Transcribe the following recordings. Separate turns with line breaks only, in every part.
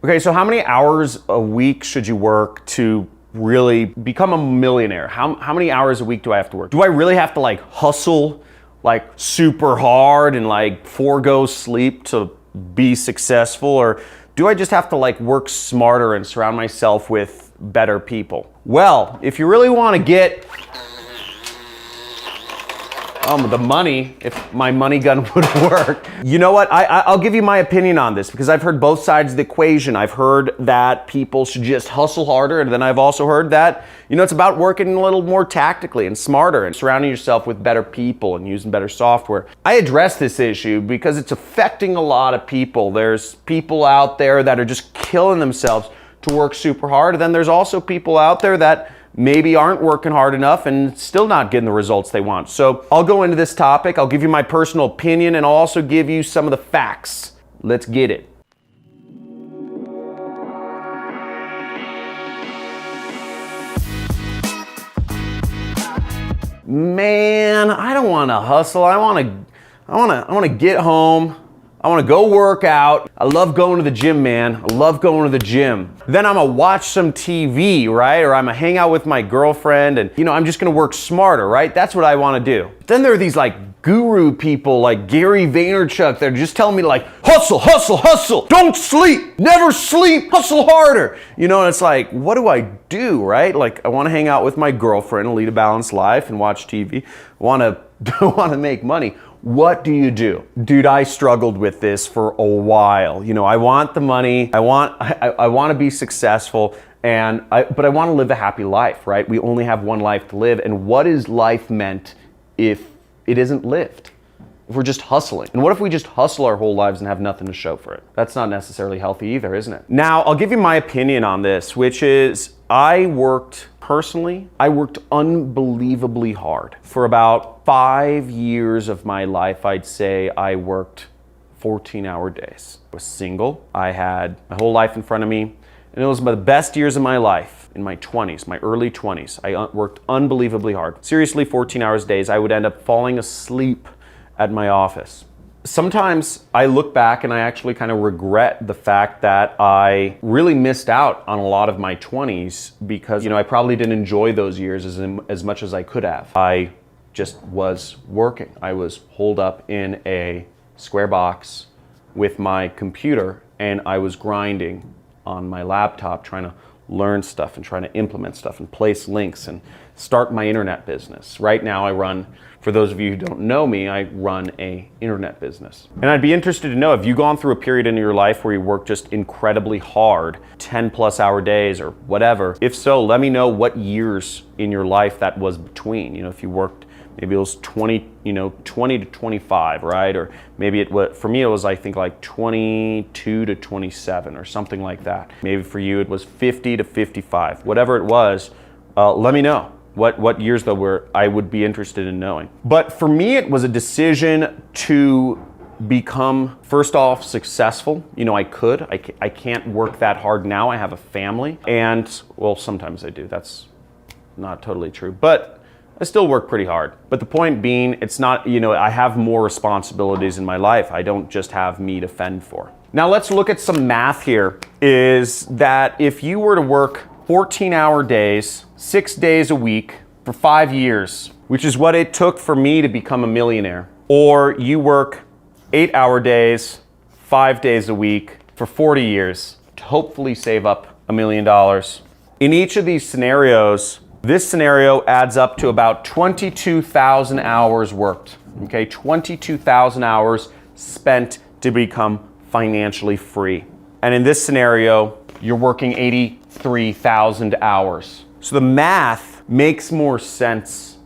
Okay, so how many hours a week should you work to really become a millionaire? How many hours a week do I have to work? Do I really have to like hustle like super hard and like forego sleep to be successful? Or do I just have to like work smarter and surround myself with better people? Well, if you really want to get the money, if my money gun would work. You know what, I'll give you my opinion on this because I've heard both sides of the equation. I've heard that people should just hustle harder, and then I've also heard that, it's about working a little more tactically and smarter and surrounding yourself with better people and using better software. I address this issue because it's affecting a lot of people. There's people out there that are just killing themselves to work super hard, and then there's also people out there that maybe aren't working hard enough and still not getting the results they want. So I'll go into this topic, I'll give you my personal opinion, and I'll also give you some of the facts. Let's get it. Man, I don't want to hustle. I want to get home. I want to go work out. I love going to the gym, man. I love going to the gym. Then I'm gonna watch some TV, right? Or I'm gonna hang out with my girlfriend and, I'm just gonna work smarter, right? That's what I want to do. Then there are these like guru people like Gary Vaynerchuk that are just telling me to like, hustle, hustle, hustle. Don't sleep. Never sleep. Hustle harder. And it's like, what do I do, right? Like I want to hang out with my girlfriend and lead a balanced life and watch TV. I want to make money. What do you do? Dude, I struggled with this for a while. I want the money, I want to be successful, but I want to live a happy life, right? We only have one life to live, and what is life meant if it isn't lived? If we're just hustling. And what if we just hustle our whole lives and have nothing to show for it? That's not necessarily healthy either, isn't it? Now, I'll give you my opinion on this, which is I worked unbelievably hard. For about 5 years of my life, I'd say I worked 14-hour days. I was single. I had my whole life in front of me. And it was the best years of my life, in my 20s, my early 20s. I worked unbelievably hard. Seriously, 14 hours days. I would end up falling asleep at my office. Sometimes I look back and I actually kind of regret the fact that I really missed out on a lot of my 20s because, I probably didn't enjoy those years as much as I could have. I just was working. I was holed up in a square box with my computer and I was grinding on my laptop trying to learn stuff and trying to implement stuff and place links and start my internet business. Right now I run, for those of you who don't know me, I run a internet business. And I'd be interested to know, have you gone through a period in your life where you worked just incredibly hard, 10+ hour days or whatever? If so, let me know what years in your life that was between. If you worked, maybe it was 20 to 25, right? Or maybe for me it was I think like 22 to 27 or something like that. Maybe for you it was 50 to 55. Whatever it was, let me know. What years though were I would be interested in knowing. But for me, it was a decision to become, first off, successful. I can't work that hard now. I have a family and, well, sometimes I do. That's not totally true, but I still work pretty hard. But the point being, it's not, I have more responsibilities in my life. I don't just have me to fend for. Now let's look at some math here, is that if you were to work 14-hour days, 6 days a week for 5 years, which is what it took for me to become a millionaire, or you work 8-hour days, 5 days a week for 40 years to hopefully save up $1 million. In each of these scenarios, this scenario adds up to about 22,000 hours worked, okay? 22,000 hours spent to become financially free. And in this scenario, you're working 83,000 hours. So the math makes more sense.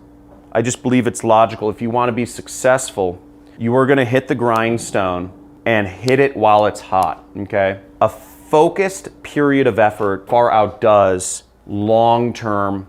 I just believe it's logical. If you want to be successful, you are going to hit the grindstone and hit it while it's hot, okay? A focused period of effort far outdoes long-term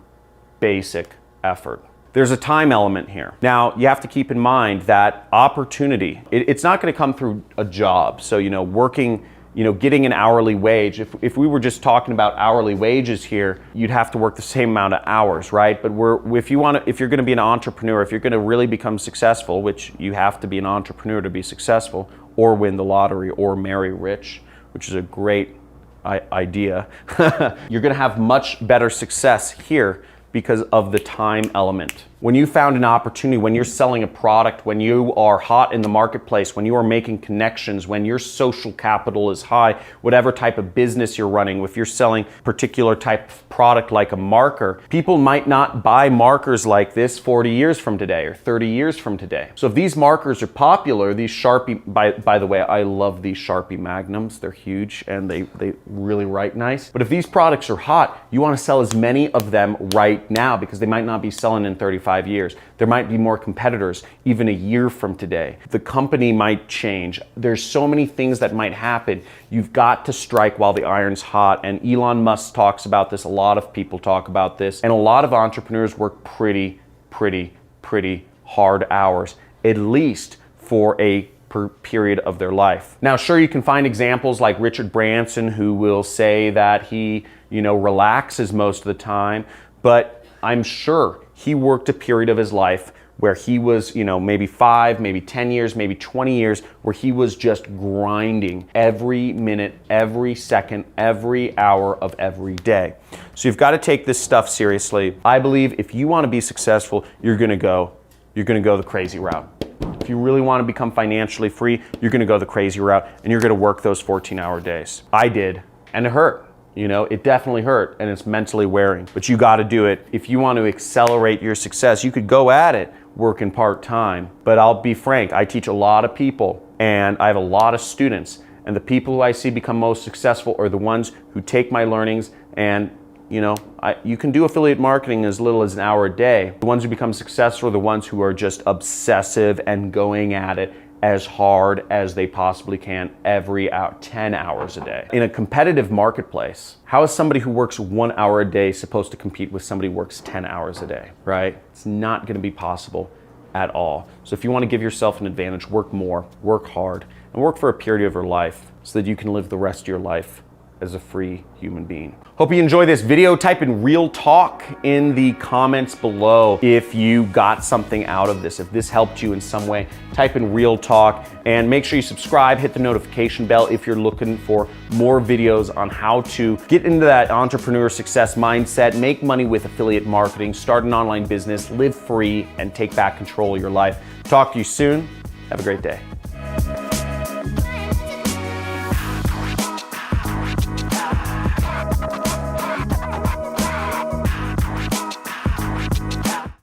basic effort. There's a time element here. Now, you have to keep in mind that opportunity, it's not going to come through a job. So, working, getting an hourly wage. If we were just talking about hourly wages here, you'd have to work the same amount of hours, right? But if you're going to be an entrepreneur, if you're going to really become successful, which you have to be an entrepreneur to be successful, or win the lottery, or marry rich, which is a great idea, you're gonna have much better success here because of the time element. When you found an opportunity, when you're selling a product, when you are hot in the marketplace, when you are making connections, when your social capital is high, whatever type of business you're running, if you're selling particular type of product like a marker, people might not buy markers like this 40 years from today or 30 years from today. So if these markers are popular, these Sharpie, by the way, I love these Sharpie Magnums. They're huge and they really write nice. But if these products are hot, you want to sell as many of them right now because they might not be selling in 35 years. There might be more competitors even a year from today. The company might change. There's so many things that might happen. You've got to strike while the iron's hot. And Elon Musk talks about this. A lot of people talk about this. And a lot of entrepreneurs work pretty hard hours, at least for a period of their life. Now, sure, you can find examples like Richard Branson who will say that he, relaxes most of the time, but I'm sure he worked a period of his life where he was, maybe 5, maybe 10 years, maybe 20 years, where he was just grinding every minute, every second, every hour of every day. So you've got to take this stuff seriously. I believe if you want to be successful, you're going to go the crazy route. If you really want to become financially free, you're going to go the crazy route and you're going to work those 14-hour days. I did, and it hurt. It definitely hurt and it's mentally wearing, but you got to do it. If you want to accelerate your success, you could go at it working part-time. But I'll be frank, I teach a lot of people and I have a lot of students, and the people who I see become most successful are the ones who take my learnings and you can do affiliate marketing as little as an hour a day. The ones who become successful are the ones who are just obsessive and going at it as hard as they possibly can every hour, 10 hours a day. In a competitive marketplace, how is somebody who works 1 hour a day supposed to compete with somebody who works 10 hours a day, right? It's not gonna be possible at all. So if you wanna give yourself an advantage, work more, work hard, and work for a period of your life so that you can live the rest of your life as a free human being. Hope you enjoy this video. Type in real talk in the comments below if you got something out of this. If this helped you in some way, type in real talk and make sure you subscribe, hit the notification bell if you're looking for more videos on how to get into that entrepreneur success mindset, make money with affiliate marketing, start an online business, live free, and take back control of your life. Talk to you soon. Have a great day.